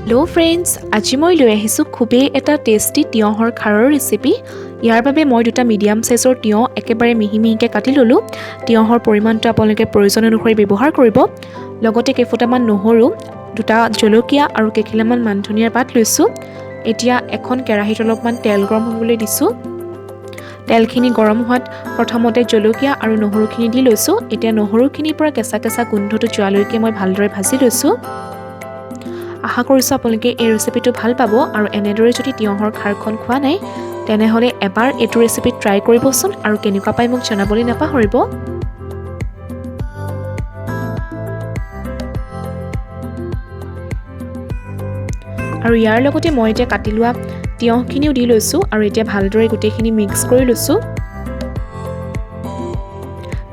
Hello' friends, আজি মই লৈ আহিছোঁ খুবেই এটা টেষ্টি তিয়ঁহৰ খাৰৰ ৰেচিপি। ইয়াৰ বাবে মই দুটা মিডিয়াম চাইজৰ তিয়ঁহ একেবাৰে মিহি মিহিকৈ কাটি ল'লোঁ। তিয়ঁহৰ পৰিমাণটো আপোনালোকে প্ৰয়োজন অনুসৰি ব্যৱহাৰ কৰিব। লগতে কেইফুটামান নহৰু, দুটা জলকীয়া আৰু কেইখিলামান মান ধনিয়াৰ পাত লৈছোঁ। এতিয়া এখন কেৰাহীত অলপমান তেল গৰম হ'বলৈ দিছোঁ। তেলখিনি গৰম হোৱাত প্ৰথমতে জলকীয়া আৰু নহৰুখিনি দি লৈছোঁ। এতিয়া নহৰুখিনিৰ পৰা কেঁচা কেঁচা গোন্ধটো যোৱালৈকে মই ভালদৰে ভাজি লৈছোঁ। আশা কৰিছোঁ আপোনালোকে এই ৰেচিপিটো ভাল পাব আৰু এনেদৰে যদি তিয়ঁহৰ খাৰখন খোৱা নাই তেনেহ'লে এবাৰ এইটো ৰেচিপি ট্ৰাই কৰিবচোন আৰু কেনেকুৱা পাই মোক জনাবলৈ নাপাহৰিব। আৰু ইয়াৰ লগতে মই এতিয়া কাটি লোৱা তিয়ঁহখিনিও দি লৈছোঁ আৰু এতিয়া ভালদৰে গোটেইখিনি মিক্স কৰি লৈছোঁ।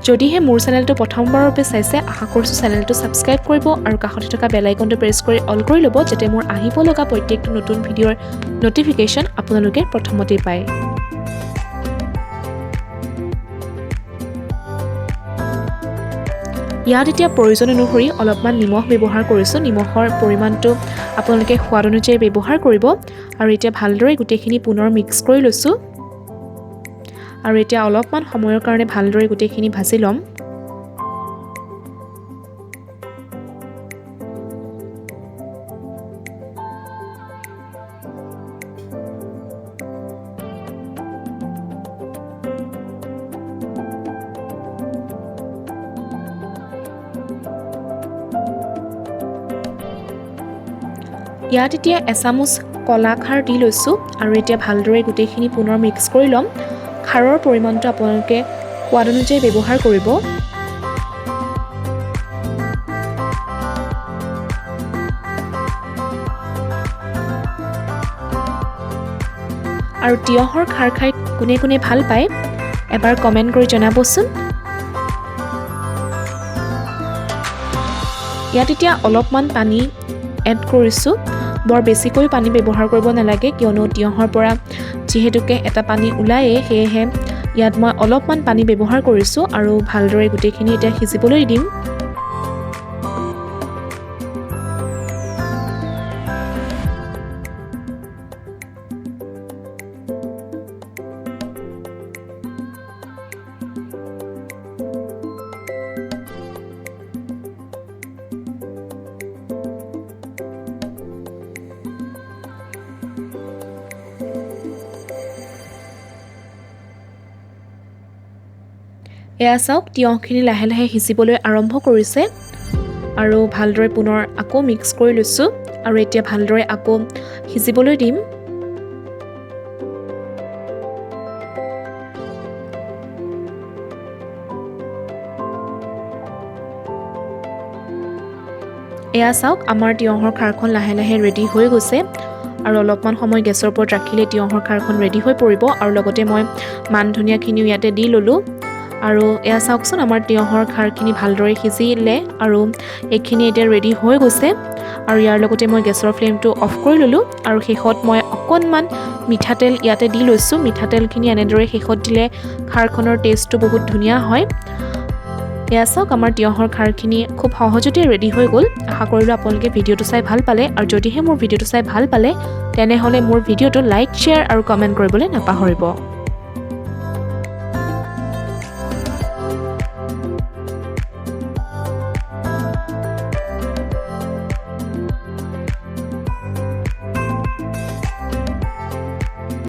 যদিহে মোৰ চেনেলটো প্ৰথমবাৰৰ বাবে চাইছে, আশা কৰিছোঁ চেনেলটো ছাবস্ক্ৰাইব কৰিব আৰু কাষতে থকা বেল আইকনটো প্ৰেছ কৰি অল কৰি ল'ব, যাতে মোৰ আহিব লগা প্ৰত্যেকটো নতুন ভিডিঅ'ৰ ন'টিফিকেশ্যন আপোনালোকে প্ৰথমতেই পায়। ইয়াত এতিয়া প্ৰয়োজন অনুসৰি অলপমান নিমখ ব্যৱহাৰ কৰিছোঁ। নিমখৰ পৰিমাণটো আপোনালোকে সোৱাদ অনুযায়ী ব্যৱহাৰ কৰিব। আৰু এতিয়া ভালদৰে গোটেইখিনি পুনৰ মিক্স কৰি লৈছোঁ। আৰু এতিয়া অলপমান সময়ৰ কাৰণে ভালদৰে গোটেইখিনি ভাজি ল'ম। ইয়াত এতিয়া এচামুচ কলা খাৰ দি লৈছোঁ আৰু এতিয়া ভালদৰে গোটেইখিনি পুনৰ মিক্স কৰি ল'ম। খাৰৰ পৰিমাণটো আপোনালোকে সোৱাদ অনুযায়ী ব্যৱহাৰ কৰিব। আৰু তিয়ঁহৰ খাৰ খাই কোনে কোনে ভাল পায় এবাৰ কমেণ্ট কৰি জনাবচোন। ইয়াত এতিয়া অলপমান পানী এড কৰিছোঁ। বৰ বেছিকৈ পানী ব্যৱহাৰ কৰিব নালাগে, কিয়নো তিয়ঁহৰ পৰা যিহেতুকে এটা পানী ওলায়েই, সেয়েহে ইয়াত মই অলপমান পানী ব্যৱহাৰ কৰিছোঁ আৰু ভালদৰে গোটেইখিনি এতিয়া সিজিবলৈ দিম। এয়া চাওক, তিয়ঁহখিনি লাহে লাহে সিজিবলৈ আৰম্ভ কৰিছে আৰু ভালদৰে পুনৰ আকৌ মিক্স কৰি লৈছোঁ আৰু এতিয়া ভালদৰে আকৌ সিজিবলৈ দিম। এয়া চাওক, আমাৰ তিয়ঁহৰ খাৰখন লাহে লাহে ৰেডি হৈ গৈছে আৰু অলপমান সময় গেছৰ ওপৰত ৰাখিলে তিয়ঁহৰ খাৰখন ৰেডি হৈ পৰিব। আৰু লগতে মই মান ধনিয়াখিনিও ইয়াতে দি ল'লোঁ। আৰু এয়া চাওকচোন, আমাৰ তিয়ঁহৰ খাৰখিনি ভালদৰে সিজিলে আৰু এইখিনি এতিয়া ৰেডি হৈ গৈছে। আৰু ইয়াৰ লগতে মই গেছৰ ফ্লেমটো অফ কৰি ল'লোঁ আৰু শেষত মই অকণমান মিঠাতেল ইয়াতে দি লৈছোঁ। মিঠাতেলখিনি এনেদৰে শেষত দিলে খাৰখনৰ টেষ্টটো বহুত ধুনীয়া হয়। এয়া চাওক, আমাৰ তিয়ঁহৰ খাৰখিনি খুব সহজতে ৰেডি হৈ গ'ল। আশা কৰিলোঁ আপোনালোকে ভিডিঅ'টো চাই ভাল পালে, আৰু যদিহে মোৰ ভিডিঅ'টো চাই ভাল পালে তেনেহ'লে মোৰ ভিডিঅ'টো লাইক, শ্বেয়াৰ আৰু কমেণ্ট কৰিবলৈ নাপাহৰিব।